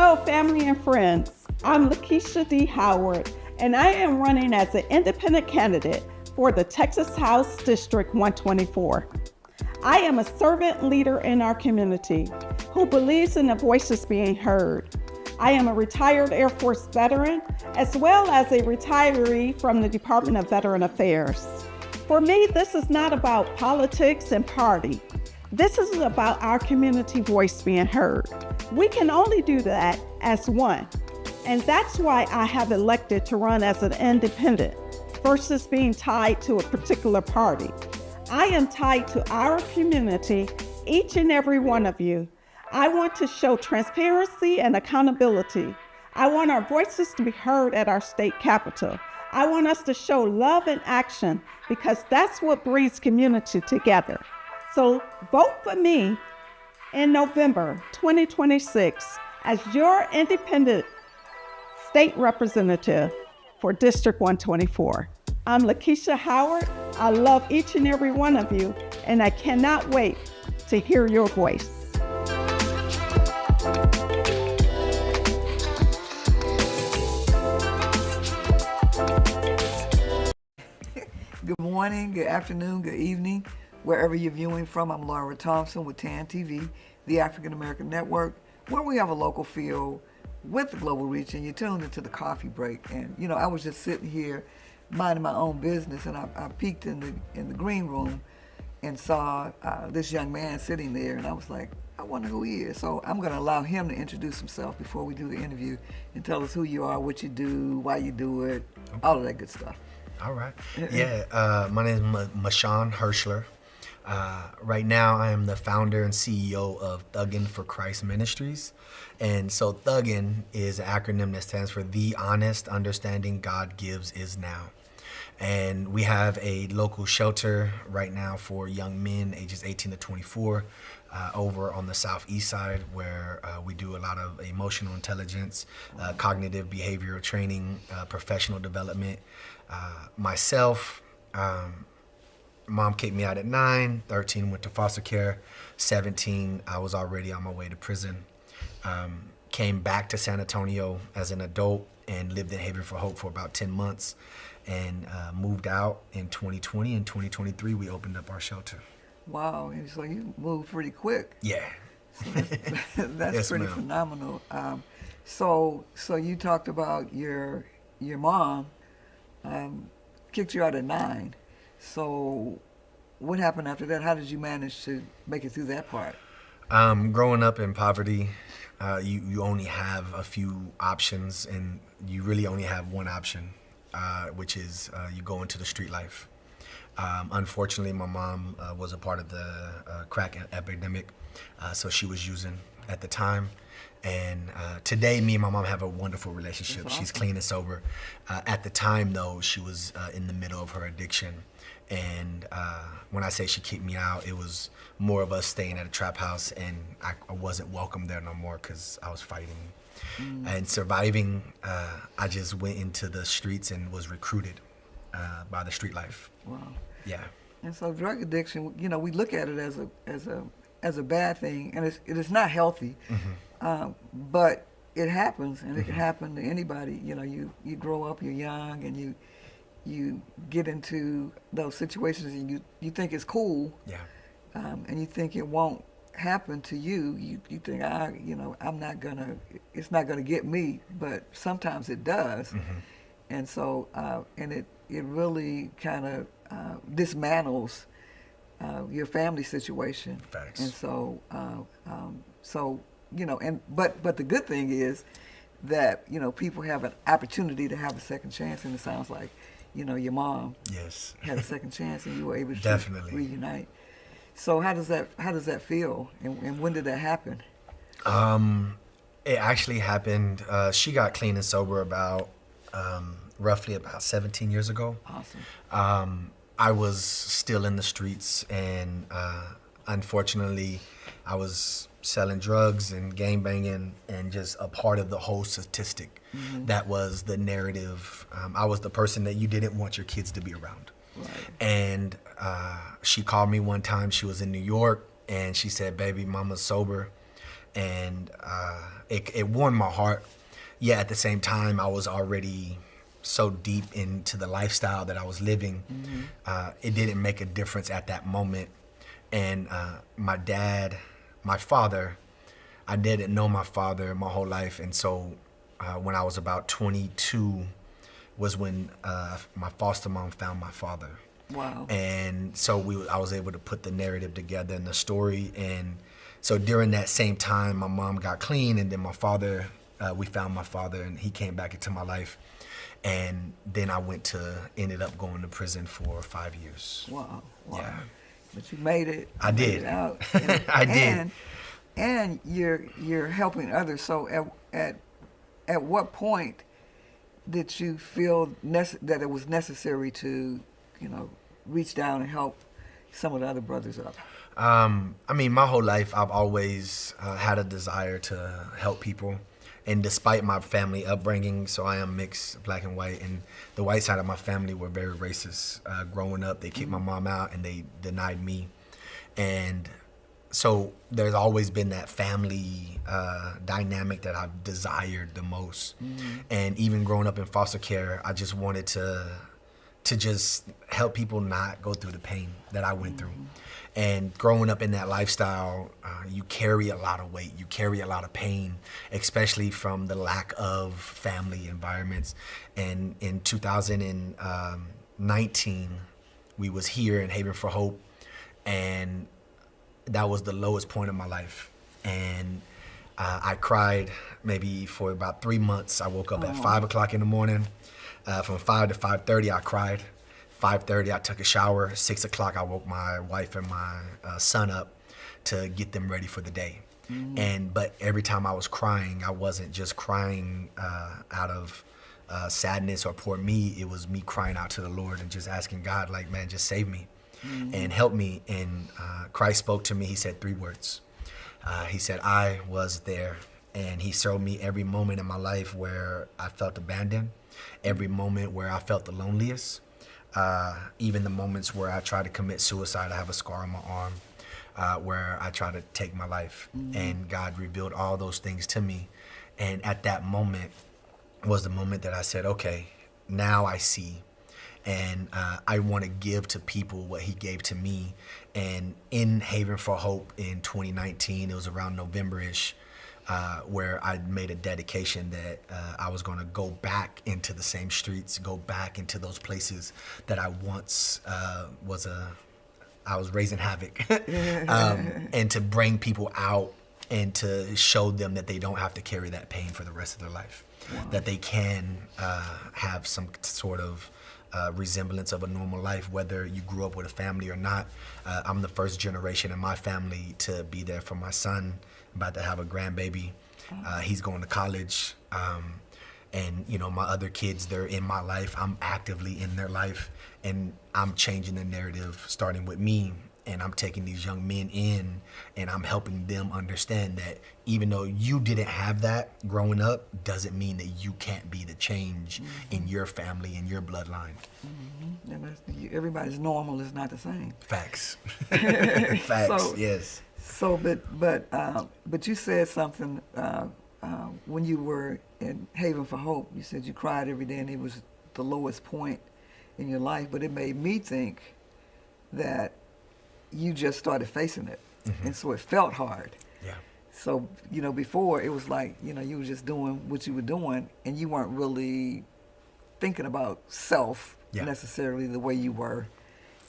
Hello, family and friends. I'm Lakeisha D. Howard, and I am running as an independent candidate for the Texas House District 124. I am a servant leader in our community who believes in the voices being heard. I am a retired Air Force veteran, as well as a retiree from the Department of Veteran Affairs. For me, this is not about politics and party. This is about our community voice being heard. We can only do that as one. And that's why I have elected to run as an independent versus being tied to a particular party. I am tied to our community, each and every one of you. I want to show transparency and accountability. I want our voices to be heard at our state capitol. I want us to show love and action because that's what brings community together. So vote for me in November 2026 as your independent state representative for District 124. I'm Lakeisha Howard. I love each and every one of you, and I cannot wait to hear your voice. Good morning, good afternoon, good evening, wherever you're viewing from. I'm Laura Thompson with TAAN TV, the African American Network, where we have a local feel with the global reach, and you're tuned into the coffee break. And you know, I was just sitting here minding my own business, and I peeked in the green room and saw this young man sitting there, and I was like, I wonder who he is. So I'm going to allow him to introduce himself before we do the interview and tell us who you are, what you do, why you do it, all of that good stuff. All right. Yeah, my name is Mashaun Hirschler. Right now, I am the founder and CEO of Thuggin' for Christ Ministries. And so Thuggin' is an acronym that stands for The Honest Understanding God Gives Is Now. And we have a local shelter right now for young men ages 18 to 24 over on the southeast side, where we do a lot of emotional intelligence, cognitive behavioral training, professional development. Myself, mom kicked me out at 9, 13 went to foster care, 17 I was already on my way to prison. Came back to San Antonio as an adult and lived in Haven for Hope for about 10 months and moved out in 2020. In 2023 we opened up our shelter. Wow, and so you moved pretty quick. Yeah. So that's Yes, pretty ma'am. phenomenal. So you talked about your mom kicked you out at 9. So what happened after that? How did you manage to make it through that part? Growing up in poverty, you only have a few options, and you really only have one option, which is you go into the street life. Unfortunately, my mom was a part of the crack epidemic, so she was using at the time. And today, me and my mom have a wonderful relationship. Awesome. She's clean and sober. At the time, though, she was in the middle of her addiction. And when I say she kicked me out, it was more of us staying at a trap house, and I wasn't welcome there no more because I was fighting. And surviving, I just went into the streets and was recruited by the street life. Wow. Yeah. And so drug addiction, you know, we look at it as a bad thing, and it is not healthy. But it happens, and it can happen to anybody. You know, you grow up, you're young, and you get into those situations, and you think it's cool. Yeah. And you think it won't happen to you. You think it's not gonna get me, but sometimes it does. And so and it really kind of dismantles your family situation. Facts. And so you know, but the good thing is that, you know, people have an opportunity to have a second chance, and it sounds like, you know, your mom Yes. had a second chance, and you were able to Definitely. reunite. So how does that feel, and when did that happen? It actually happened. She got clean and sober about roughly about 17 years ago. Awesome. I was still in the streets, and unfortunately, I was selling drugs and gang banging, and just a part of the whole statistic. That was the narrative. I was the person that you didn't want your kids to be around. Right. And she called me one time. She was in New York, and she said, "Baby, mama's sober, and it warmed my heart. Yeah, at the same time, I was already so deep into the lifestyle that I was living. It didn't make a difference at that moment. And my dad, my father, I didn't know my father my whole life. And so when I was about 22 was when my foster mom found my father. Wow. And so I was able to put the narrative together and the story. And so during that same time, my mom got clean, and then my father, we found my father, and he came back into my life. And then I ended up going to prison for 5 years. Wow. Yeah. But you made it. I did. Made it out. I did. And you're helping others. So at what point did you feel that it was necessary to, reach down and help some of the other brothers up? I mean, my whole life, I've always had a desire to help people. And despite my family upbringing, so I am mixed, black and white, and the white side of my family were very racist. Growing up, they kicked my mom out and they denied me. And so there's always been that family dynamic that I've desired the most. And even growing up in foster care, I just wanted to just help people not go through the pain that I went through. And growing up in that lifestyle, you carry a lot of weight, you carry a lot of pain, especially from the lack of family environments. And in 2019, we was here in Haven for Hope, and that was the lowest point of my life. And I cried maybe for about 3 months. I woke up at 5 o'clock in the morning. From 5 to 5:30, I cried. 5:30, I took a shower. 6 o'clock, I woke my wife and my son up to get them ready for the day. But every time I was crying, I wasn't just crying out of sadness or poor me. It was me crying out to the Lord and just asking God, like, man, just save me and help me. And Christ spoke to me. He said 3 words. He said, I was there. And he showed me every moment in my life where I felt abandoned, every moment where I felt the loneliest, even the moments where I tried to commit suicide. I have a scar on my arm where I tried to take my life. And God revealed all those things to me. And at that moment was the moment that I said, okay, now I see. And I want to give to people what he gave to me. And in Haven for Hope in 2019, it was around November-ish, where I made a dedication that I was going to go back into the same streets, go back into those places that I once I was raising havoc, and to bring people out and to show them that they don't have to carry that pain for the rest of their life, that they can have some sort of resemblance of a normal life, whether you grew up with a family or not. I'm the first generation in my family to be there for my son. I'm about to have a grandbaby. He's going to college. And, my other kids, they're in my life. I'm actively in their life. And I'm changing the narrative, starting with me. And I'm taking these young men in, and I'm helping them understand that even though you didn't have that growing up, doesn't mean that you can't be the change in your family, in your bloodline. And everybody's normal is not the same. Facts. Facts, yes. So, but you said something when you were in Haven for Hope. You said you cried every day, and it was the lowest point in your life. But it made me think that you just started facing it, and so it felt hard. Yeah. So before it was like you were just doing what you were doing, and you weren't really thinking about self necessarily the way you were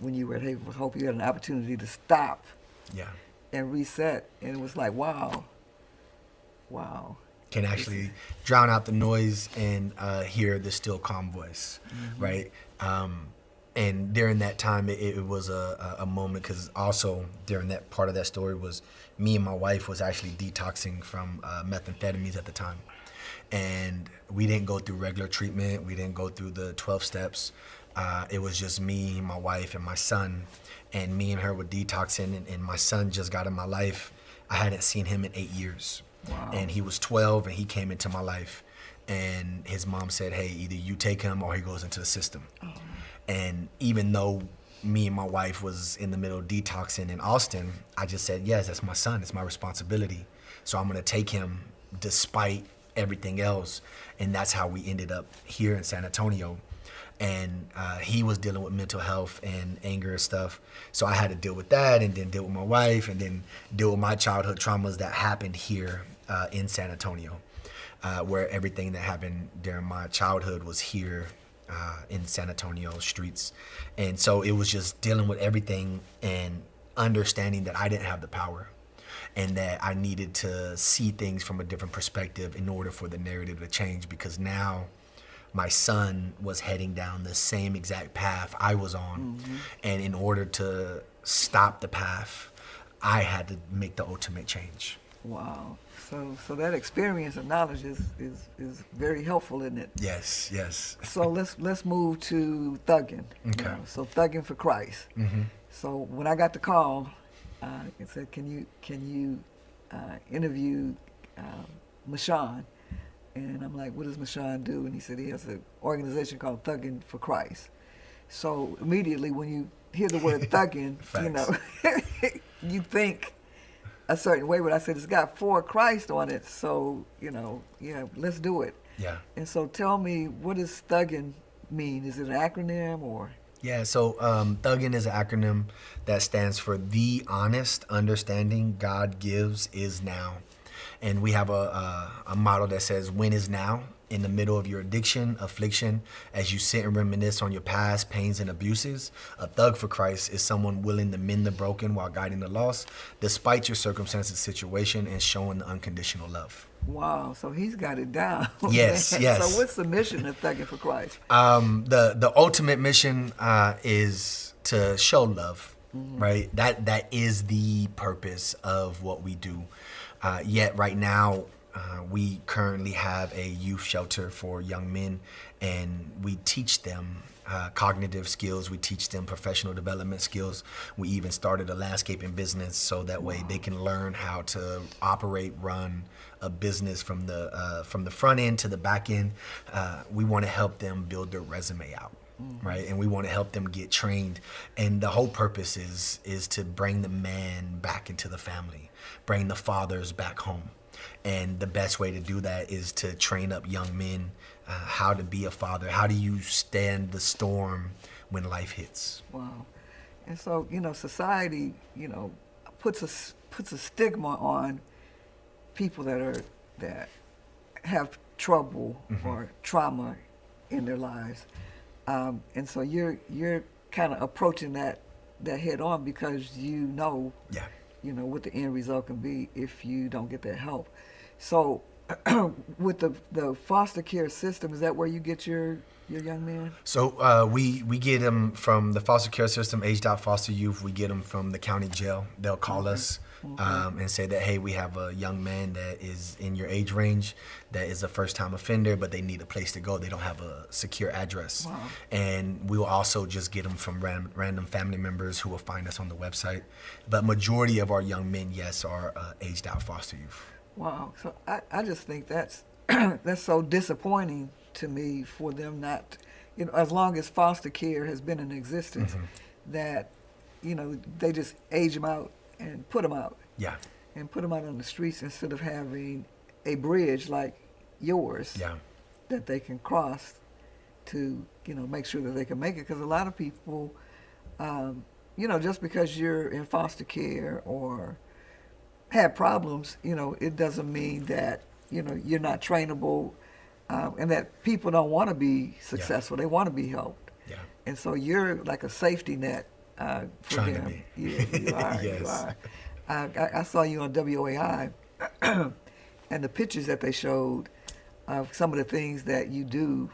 when you were at Haven for Hope. You had an opportunity to stop. Yeah. And reset, and it was like, wow. Can actually drown out the noise and hear the still calm voice, right? And during that time, it was a moment, because also during that part of that story was me and my wife was actually detoxing from methamphetamines at the time. And we didn't go through regular treatment. We didn't go through the 12 steps. It was just me, my wife, and my son. And me and her were detoxing, and my son just got in my life. I hadn't seen him in 8 years. Wow. And he was 12, and he came into my life. And his mom said, hey, either you take him or he goes into the system. Oh. And even though me and my wife was in the middle of detoxing in Austin, I just said, yes, that's my son. It's my responsibility. So I'm gonna take him despite everything else. And that's how we ended up here in San Antonio. And he was dealing with mental health and anger and stuff. So I had to deal with that, and then deal with my wife, and then deal with my childhood traumas that happened here in San Antonio, where everything that happened during my childhood was here in San Antonio streets. And so it was just dealing with everything and understanding that I didn't have the power, and that I needed to see things from a different perspective in order for the narrative to change, because now my son was heading down the same exact path I was on. And in order to stop the path, I had to make the ultimate change. Wow. So that experience and knowledge is very helpful, isn't it? Yes, yes. So let's move to thugging. Okay. So thugging for Christ. So when I got the call, it said, can you interview Mashaun? And I'm like, what does Mashaun do? And he said he has an organization called Thugging for Christ. So immediately when you hear the word thugging, you know, you think a certain way. But I said, it's got for Christ on it. So, you know, yeah, let's do it. Yeah. And so tell me, what does thugging mean? Is it an acronym or? Yeah, so THUGIN is an acronym that stands for The Honest Understanding God Gives Is Now. And we have a motto that says, when is now? In the middle of your addiction, affliction, as you sit and reminisce on your past pains and abuses. A thug for Christ is someone willing to mend the broken while guiding the lost, despite your circumstances, situation, and showing the unconditional love. Wow, so he's got it down. Yes, yes. So what's the mission of Thugging for Christ? The ultimate mission is to show love, right? That is the purpose of what we do. Yet right now, we currently have a youth shelter for young men, and we teach them cognitive skills. We teach them professional development skills. We even started a landscaping business so that way they can learn how to operate, run a business from the front end to the back end. We want to help them build their resume out. Right, and we want to help them get trained, and the whole purpose is to bring the man back into the family, bring the fathers back home, and the best way to do that is to train up young men how to be a father. How do you stand the storm when life hits? Wow, and so society puts a stigma on people that have trouble or trauma in their lives. And so you're kind of approaching that head on, because you know what the end result can be if you don't get that help. So with the foster care system, is that where you get your young man? So we get them from the foster care system, aged out foster youth. We get them from the county jail. They'll call us and say that, hey, we have a young man that is in your age range that is a first-time offender, but they need a place to go. They don't have a secure address. Wow. And we will also just get them from random family members who will find us on the website. But majority of our young men, yes, are aged out foster youth. Wow. So I just think that's that's so disappointing to me for them not, as long as foster care has been in existence, that, they just age them out and put them out. Yeah. And put them out on the streets instead of having a bridge like yours that they can cross to, make sure that they can make it. Because a lot of people, just because you're in foster care or have problems, it doesn't mean that, you're not trainable, and that people don't want to be successful. They want to be helped. Yeah. And so you're like a safety net for Trying them. to be. Yeah, you are. Yes. You are. I saw you on WAI, and the pictures that they showed of some of the things that you do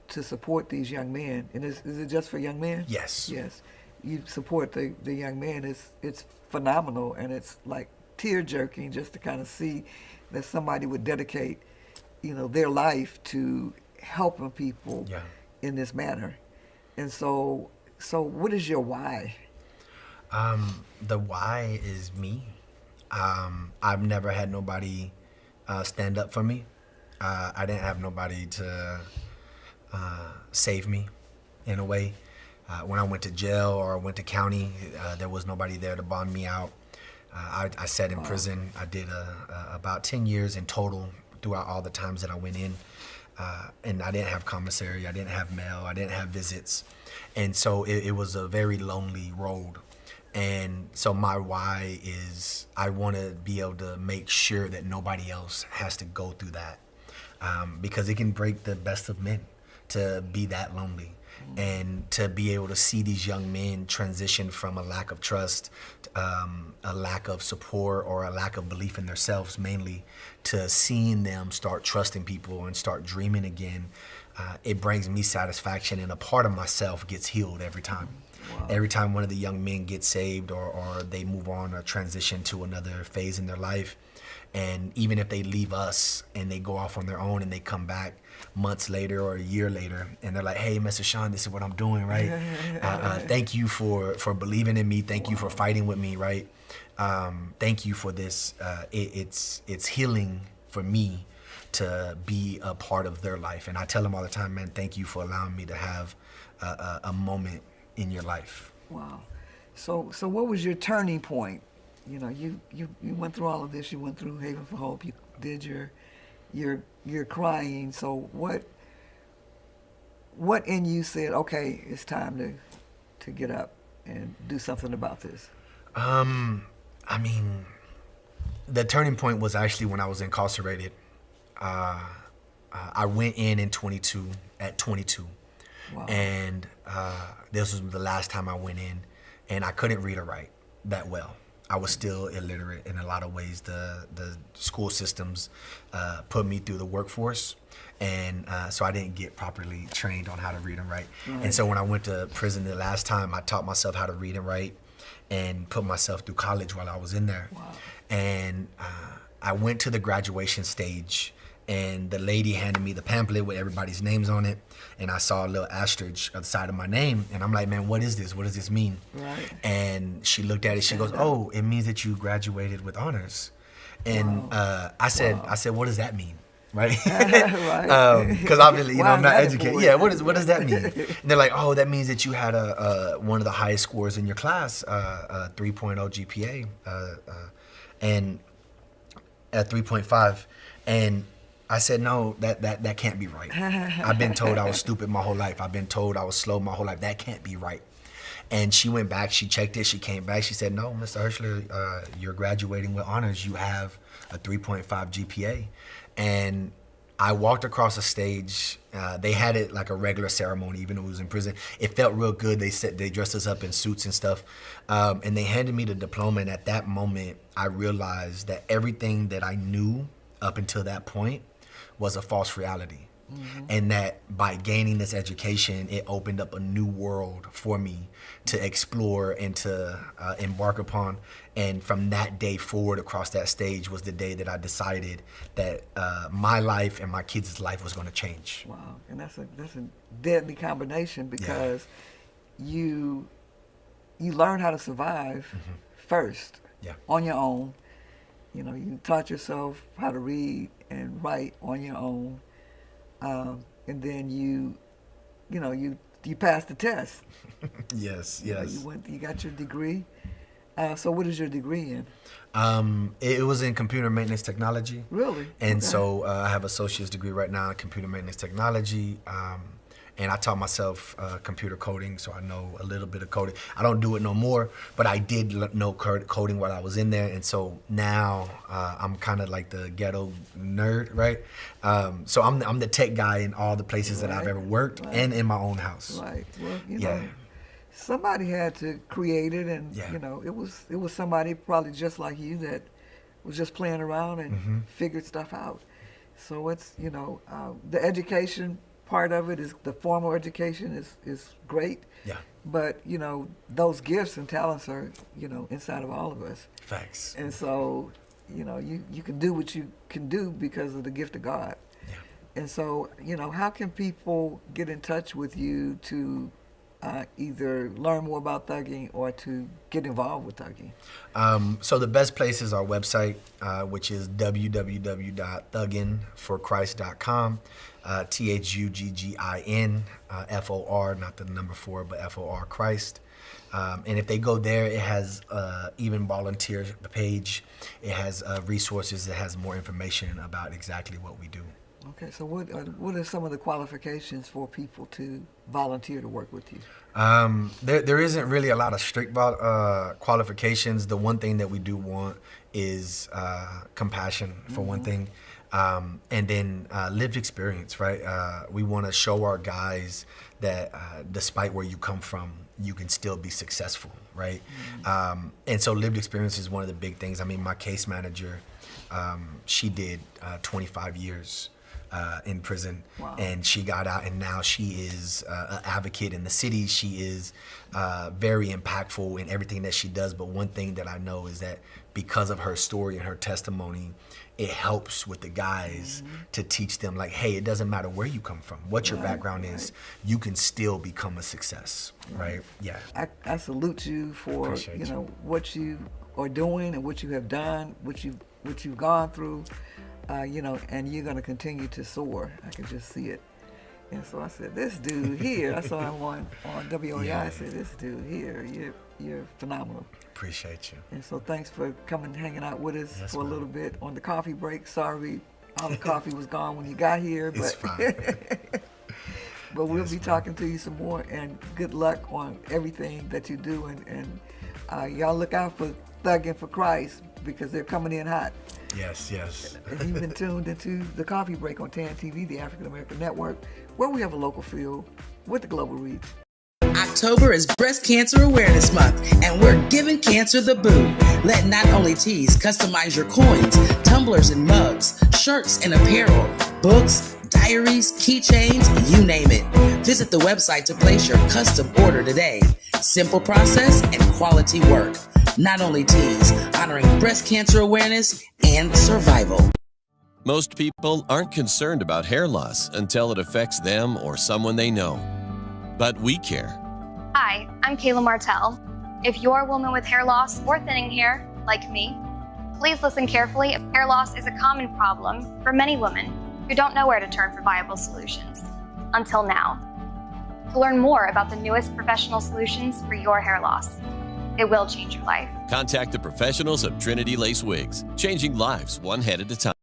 to support these young men. And is it just for young men? Yes. Yes. You support the young men. It's phenomenal, and it's like tear-jerking just to kind of see that somebody would dedicate, their life to helping people in this manner. And so what is your why? The why is me. I've never had nobody stand up for me. I didn't have nobody to save me in a way. When I went to jail or I went to county, there was nobody there to bond me out. I sat in prison. I did about 10 years in total throughout all the times that I went in. And I didn't have commissary, I didn't have mail, I didn't have visits. And so it was a very lonely road. And so my why is I want to be able to make sure that nobody else has to go through that. Because it can break the best of men to be that lonely. And to be able to see these young men transition from a lack of trust, a lack of support, or a lack of belief in themselves mainly, to seeing them start trusting people and start dreaming again, it brings me satisfaction, and a part of myself gets healed every time. Wow. Every time one of the young men gets saved or they move on or transition to another phase in their life. And even if they leave us and they go off on their own and they come back months later or a year later and they're like, hey, Mr. Sean, this is what I'm doing, right? Thank you for believing in me. Thank you for fighting with me, right? Thank you for this. It's healing for me to be a part of their life. And I tell them all the time, man, thank you for allowing me to have a moment in your life. Wow. So what was your turning point? You know, you went through all of this. You went through Haven for Hope. You did your crying. So what in you said, okay, it's time to get up and do something about this? I mean, the turning point was actually when I was incarcerated. I went in 22 at 22. Wow. And this was the last time I went in, and I couldn't read or write that well. I was still illiterate in a lot of ways. The school systems put me through the workforce, and so I didn't get properly trained on how to read and write. Right. And so when I went to prison the last time, I taught myself how to read and write and put myself through college while I was in there. Wow. And I went to the graduation stage, and the lady handed me the pamphlet with everybody's names on it, and I saw a little asterisk at the side of my name, and I'm like, man, what is this? What does this mean? Right. And she looked at it, she goes, oh, it means that you graduated with honors. And wow. I said, what does that mean? Right? Because obviously, I'm not educated. Yeah, what does that mean? And they're like, oh, that means that you had one of the highest scores in your class, 3.0 GPA, and at 3.5. And I said, no, that can't be right. I've been told I was stupid my whole life. I've been told I was slow my whole life. That can't be right. And she went back, she checked it, she came back, she said, no, Mr. Hirschler, you're graduating with honors. You have a 3.5 GPA. And I walked across the stage. They had it like a regular ceremony, even though it was in prison. It felt real good. They dressed us up in suits and stuff. And they handed me the diploma. And at that moment, I realized that everything that I knew up until that point was a false reality. Mm-hmm. And that by gaining this education, it opened up a new world for me to explore and to embark upon. And from that day forward across that stage was the day that I decided that my life and my kids' life was going to change. Wow, and that's a deadly combination, because you learn how to survive first on your own. You know, you taught yourself how to read and write on your own, and then you passed the test. Yes. You got your degree. So what is your degree in? It was in computer maintenance technology. Really? And so I have an associate's degree right now in computer maintenance technology. And I taught myself computer coding, so I know a little bit of coding. I don't do it no more, but I did know coding while I was in there. And so now I'm kind of like the ghetto nerd, right? So I'm the tech guy in all the places that I've ever worked and in my own house. Right. Well, you know, somebody had to create it, and you know, it was somebody probably just like you that was just playing around and figured stuff out. So it's, you know, the education part of it is the formal education is great. Yeah. But, you know, those gifts and talents are, you know, inside of all of us. Facts. And so, you know, you can do what you can do because of the gift of God. Yeah. And so, you know, how can people get in touch with you to either learn more about thugging or to get involved with thugging? So the best place is our website, which is www.thuginforchrist.com. T.H.U.G.G.I.N, F-O-R, not the number 4, but F-O-R, Christ. And if they go there, it has even volunteer page. It has resources. It has more information about exactly what we do. Okay, so what are some of the qualifications for people to volunteer to work with you? There isn't really a lot of strict qualifications. The one thing that we do want is compassion, for one thing, and then lived experience, right? We want to show our guys that despite where you come from, you can still be successful, right? And so lived experience is one of the big things. I mean, my case manager, she did 25 years in prison. Wow. And she got out, and now she is an advocate in the city. She is very impactful in everything that she does. But one thing that I know is that because of her story and her testimony, it helps with the guys to teach them, like, hey, it doesn't matter where you come from, what your background is, you can still become a success, right? Yeah. I salute you for what you are doing and what you have done, what you've gone through, and you're going to continue to soar. I can just see it. And so I said, this dude here, I saw him on WOAI. Yeah. I said, this dude here, you're phenomenal. Appreciate you. And so thanks for coming, hanging out with us Yes, for a ma'am. little bit on the coffee break. Sorry, all the coffee was gone when you got here, It's but fine. but we'll Yes, be ma'am. talking to you some more. And good luck on everything that you do. And y'all look out for Thugging for Christ, because they're coming in hot. Yes, yes. And you've been tuned into the Coffee Break on TAAN TV, the African American Network, where we have a local feel with the global reach. October is Breast Cancer Awareness Month, and we're giving cancer the boot. Let Not Only Tees customize your coins, tumblers and mugs, shirts and apparel, books, diaries, keychains, you name it. Visit the website to place your custom order today. Simple process and quality work. Not Only Tees, honoring breast cancer awareness and survival. Most people aren't concerned about hair loss until it affects them or someone they know. But we care. Hi, I'm Kayla Martell. If you're a woman with hair loss or thinning hair, like me, please listen carefully. Hair loss is a common problem for many women who don't know where to turn for viable solutions, until now. To learn more about the newest professional solutions for your hair loss, it will change your life. Contact the professionals of Trinity Lace Wigs, changing lives one head at a time.